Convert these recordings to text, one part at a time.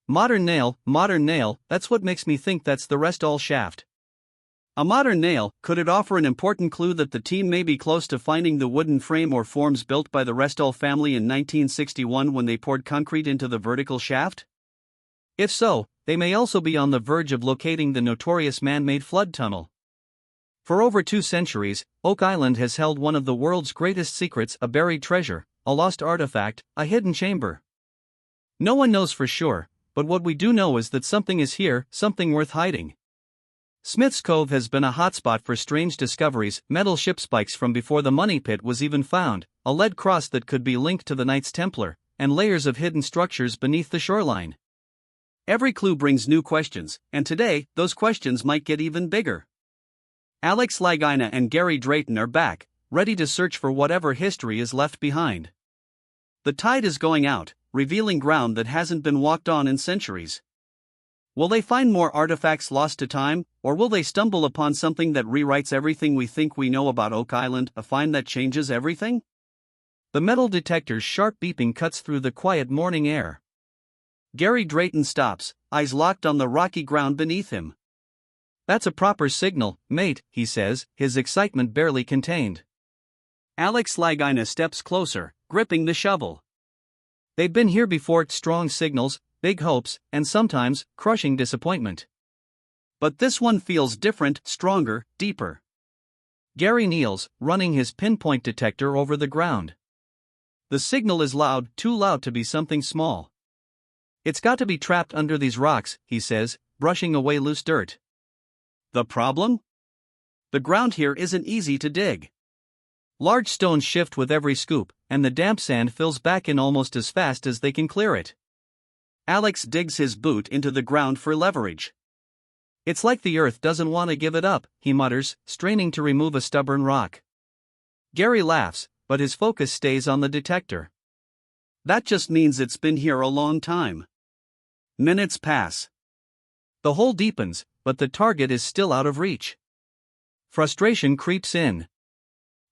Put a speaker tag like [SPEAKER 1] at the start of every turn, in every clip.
[SPEAKER 1] Modern nail, that's what makes me think that's the Restall shaft. A modern nail, could it offer an important clue that the team may be close to finding the wooden frame or forms built by the Restall family in 1961 when they poured concrete into the vertical shaft? If so, they may also be on the verge of locating the notorious man-made flood tunnel. For over 2 centuries, Oak Island has held one of the world's greatest secrets, a buried treasure, a lost artifact, a hidden chamber. No one knows for sure, but what we do know is that something is here, something worth hiding. Smith's Cove has been a hotspot for strange discoveries, metal ship spikes from before the money pit was even found, a lead cross that could be linked to the Knights Templar, and layers of hidden structures beneath the shoreline. Every clue brings new questions, and today, those questions might get even bigger. Alex Lagina and Gary Drayton are back, ready to search for whatever history is left behind. The tide is going out, revealing ground that hasn't been walked on in centuries. Will they find more artifacts lost to time, or will they stumble upon something that rewrites everything we think we know about Oak Island, a find that changes everything? The metal detector's sharp beeping cuts through the quiet morning air. Gary Drayton stops, eyes locked on the rocky ground beneath him. "That's a proper signal, mate," he says, his excitement barely contained. Alex Lagina steps closer, gripping the shovel. They've been here before, strong signals, big hopes, and sometimes, crushing disappointment. But this one feels different, stronger, deeper. Gary kneels, running his pinpoint detector over the ground. The signal is loud, too loud to be something small. "It's got to be trapped under these rocks," he says, brushing away loose dirt. The problem? The ground here isn't easy to dig. Large stones shift with every scoop, and the damp sand fills back in almost as fast as they can clear it. Alex digs his boot into the ground for leverage. "It's like the earth doesn't want to give it up," he mutters, straining to remove a stubborn rock. Gary laughs, but his focus stays on the detector. "That just means it's been here a long time." Minutes pass. The hole deepens, but the target is still out of reach. Frustration creeps in.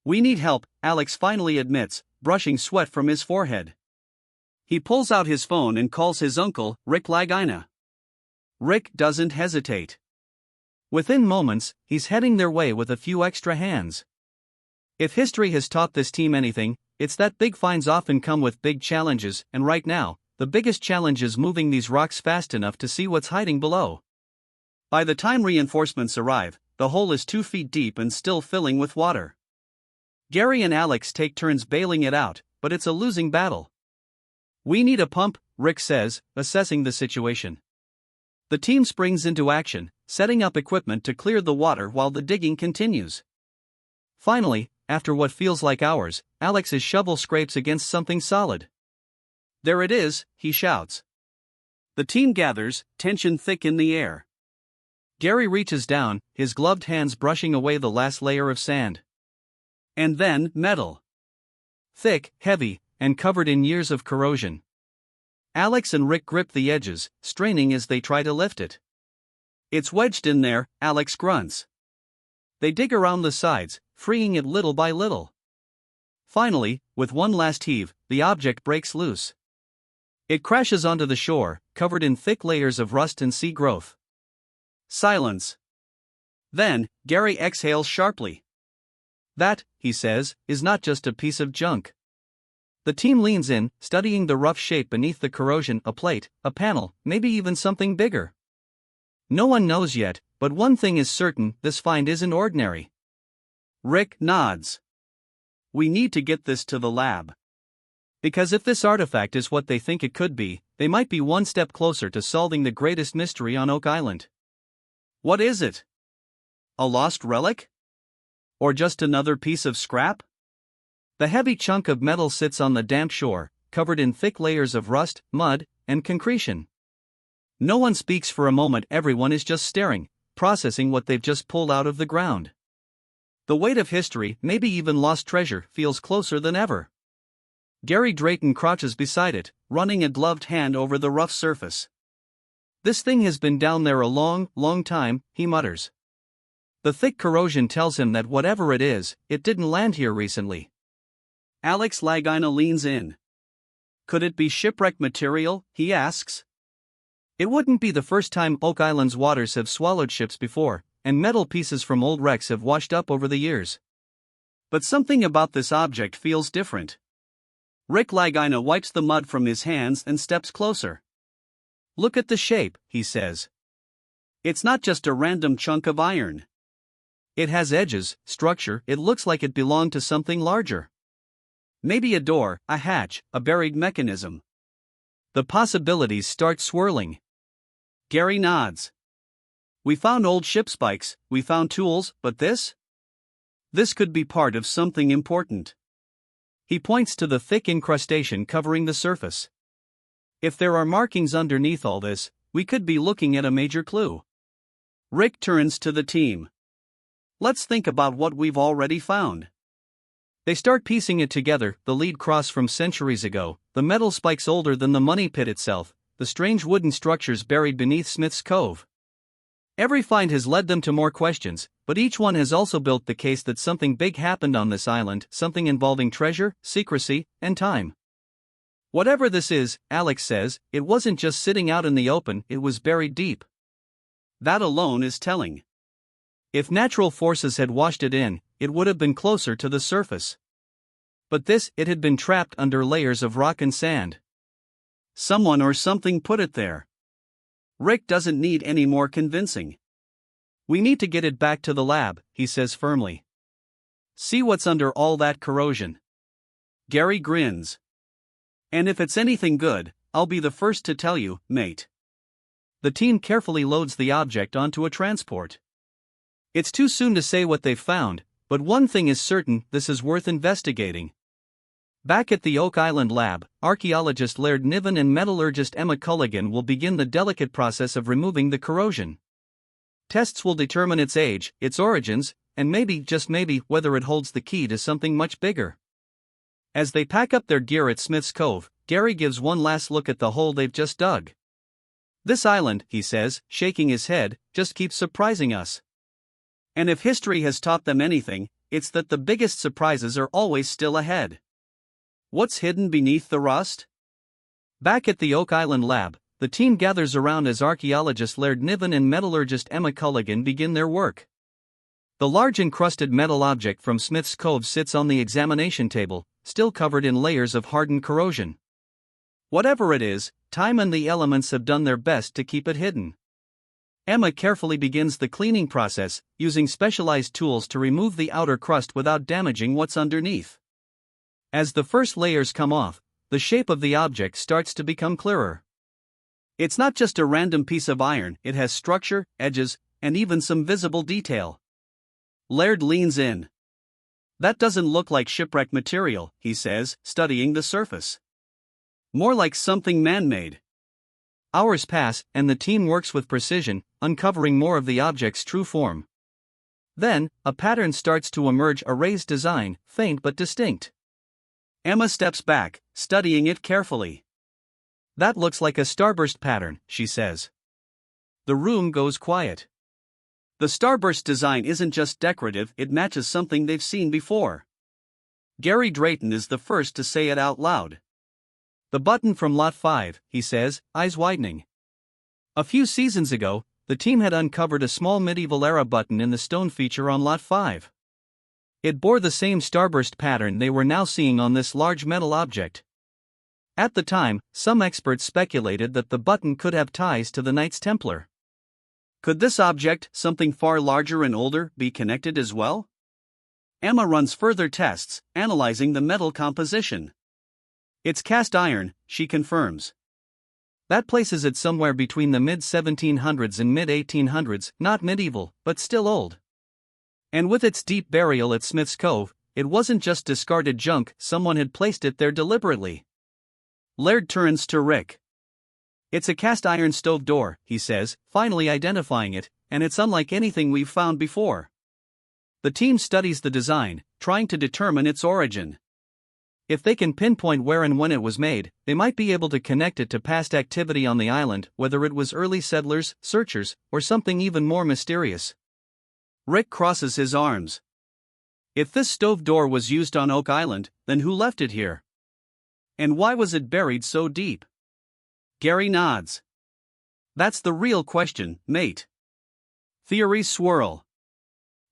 [SPEAKER 1] "We need help," Alex finally admits, brushing sweat from his forehead. He pulls out his phone and calls his uncle, Rick Lagina. Rick doesn't hesitate. Within moments, he's heading their way with a few extra hands. If history has taught this team anything, it's that big finds often come with big challenges, and right now, the biggest challenge is moving these rocks fast enough to see what's hiding below. By the time reinforcements arrive, the hole is 2 feet deep and still filling with water. Gary and Alex take turns bailing it out, but it's a losing battle. "We need a pump," Rick says, assessing the situation. The team springs into action, setting up equipment to clear the water while the digging continues. Finally, after what feels like hours, Alex's shovel scrapes against something solid. "There it is," he shouts. The team gathers, tension thick in the air. Gary reaches down, his gloved hands brushing away the last layer of sand. And then, metal. Thick, heavy, and covered in years of corrosion. Alex and Rick grip the edges, straining as they try to lift it. "It's wedged in there," Alex grunts. They dig around the sides, freeing it little by little. Finally, with one last heave, the object breaks loose. It crashes onto the shore, covered in thick layers of rust and sea growth. Silence. Then, Gary exhales sharply. "That," he says, "is not just a piece of junk." The team leans in, studying the rough shape beneath the corrosion, a plate, a panel, maybe even something bigger. No one knows yet, but one thing is certain, this find isn't ordinary. Rick nods. "We need to get this to the lab. Because if this artifact is what they think it could be, they might be one step closer to solving the greatest mystery on Oak Island." What is it? A lost relic? Or just another piece of scrap? The heavy chunk of metal sits on the damp shore, covered in thick layers of rust, mud, and concretion. No one speaks for a moment, everyone is just staring, processing what they've just pulled out of the ground. The weight of history, maybe even lost treasure, feels closer than ever. Gary Drayton crouches beside it, running a gloved hand over the rough surface. "This thing has been down there a long, long time," he mutters. The thick corrosion tells him that whatever it is, it didn't land here recently. Alex Lagina leans in. "Could it be shipwreck material?" he asks. It wouldn't be the first time Oak Island's waters have swallowed ships before, and metal pieces from old wrecks have washed up over the years. But something about this object feels different. Rick Lagina wipes the mud from his hands and steps closer. "Look at the shape," he says. "It's not just a random chunk of iron. It has edges, structure, it looks like it belonged to something larger. Maybe a door, a hatch, a buried mechanism." The possibilities start swirling. Gary nods. "We found old ship spikes, we found tools, but this? This could be part of something important." He points to the thick incrustation covering the surface. "If there are markings underneath all this, we could be looking at a major clue." Rick turns to the team. "Let's think about what we've already found." They start piecing it together: the lead cross from centuries ago, the metal spikes older than the money pit itself, the strange wooden structures buried beneath Smith's Cove. Every find has led them to more questions, but each one has also built the case that something big happened on this island, something involving treasure, secrecy, and time. "Whatever this is," Alex says, "it wasn't just sitting out in the open, it was buried deep." That alone is telling. If natural forces had washed it in, it would have been closer to the surface. But it had been trapped under layers of rock and sand. Someone or something put it there. Rick doesn't need any more convincing. "We need to get it back to the lab," he says firmly. "See what's under all that corrosion." Gary grins. "And if it's anything good, I'll be the first to tell you, mate." The team carefully loads the object onto a transport. It's too soon to say what they've found, but one thing is certain: this is worth investigating. Back at the Oak Island lab, archaeologist Laird Niven and metallurgist Emma Culligan will begin the delicate process of removing the corrosion. Tests will determine its age, its origins, and maybe, just maybe, whether it holds the key to something much bigger. As they pack up their gear at Smith's Cove, Gary gives one last look at the hole they've just dug. "This island," he says, shaking his head, "just keeps surprising us. And if history has taught them anything, it's that the biggest surprises are always still ahead." What's hidden beneath the rust? Back at the Oak Island lab, the team gathers around as archaeologist Laird Niven and metallurgist Emma Culligan begin their work. The large encrusted metal object from Smith's Cove sits on the examination table, still covered in layers of hardened corrosion. Whatever it is, time and the elements have done their best to keep it hidden. Emma carefully begins the cleaning process, using specialized tools to remove the outer crust without damaging what's underneath. As the first layers come off, the shape of the object starts to become clearer. It's not just a random piece of iron, it has structure, edges, and even some visible detail. Laird leans in. "That doesn't look like shipwreck material," he says, studying the surface. "More like something man-made." Hours pass, and the team works with precision, uncovering more of the object's true form. Then, a pattern starts to emerge: a raised design, faint but distinct. Emma steps back, studying it carefully. "That looks like a starburst pattern," she says. The room goes quiet. The starburst design isn't just decorative, it matches something they've seen before. Gary Drayton is the first to say it out loud. "The button from Lot 5, he says, eyes widening. A few seasons ago, the team had uncovered a small medieval era button in the stone feature on Lot 5. It bore the same starburst pattern they were now seeing on this large metal object. At the time, some experts speculated that the button could have ties to the Knights Templar. Could this object, something far larger and older, be connected as well?" Emma runs further tests, analyzing the metal composition. "It's cast iron," she confirms. That places it somewhere between the mid-1700s and mid-1800s, not medieval, but still old. And with its deep burial at Smith's Cove, it wasn't just discarded junk, someone had placed it there deliberately. Laird turns to Rick. "It's a cast iron stove door," he says, finally identifying it, "and it's unlike anything we've found before." The team studies the design, trying to determine its origin. If they can pinpoint where and when it was made, they might be able to connect it to past activity on the island, whether it was early settlers, searchers, or something even more mysterious. Rick crosses his arms. "If this stove door was used on Oak Island, then who left it here? And why was it buried so deep?" Gary nods. That's the real question, mate. Theories swirl.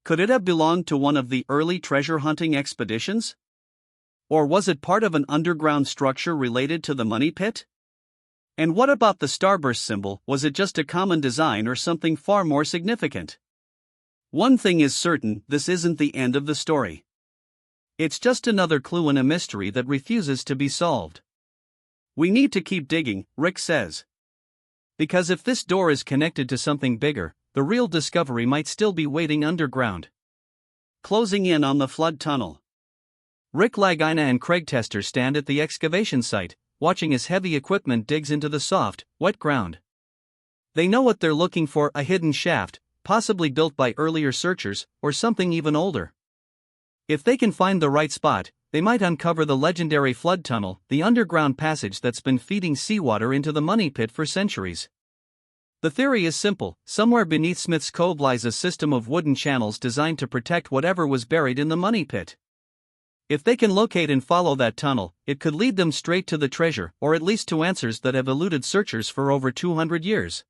[SPEAKER 1] Could it have belonged to one of the early treasure hunting expeditions? Or was it part of an underground structure related to the money pit? And what about the starburst symbol? Was it just a common design or something far more significant? One thing is certain, this isn't the end of the story. It's just another clue in a mystery that refuses to be solved. We need to keep digging, Rick says. Because if this door is connected to something bigger, the real discovery might still be waiting underground. Closing in on the flood tunnel. Rick, Lagina and Craig Tester stand at the excavation site, watching as heavy equipment digs into the soft, wet ground. They know what they're looking for, a hidden shaft, possibly built by earlier searchers, or something even older. If they can find the right spot, they might uncover the legendary flood tunnel, the underground passage that's been feeding seawater into the money pit for centuries. The theory is simple: somewhere beneath Smith's Cove lies a system of wooden channels designed to protect whatever was buried in the money pit. If they can locate and follow that tunnel, it could lead them straight to the treasure, or at least to answers that have eluded searchers for over 200 years.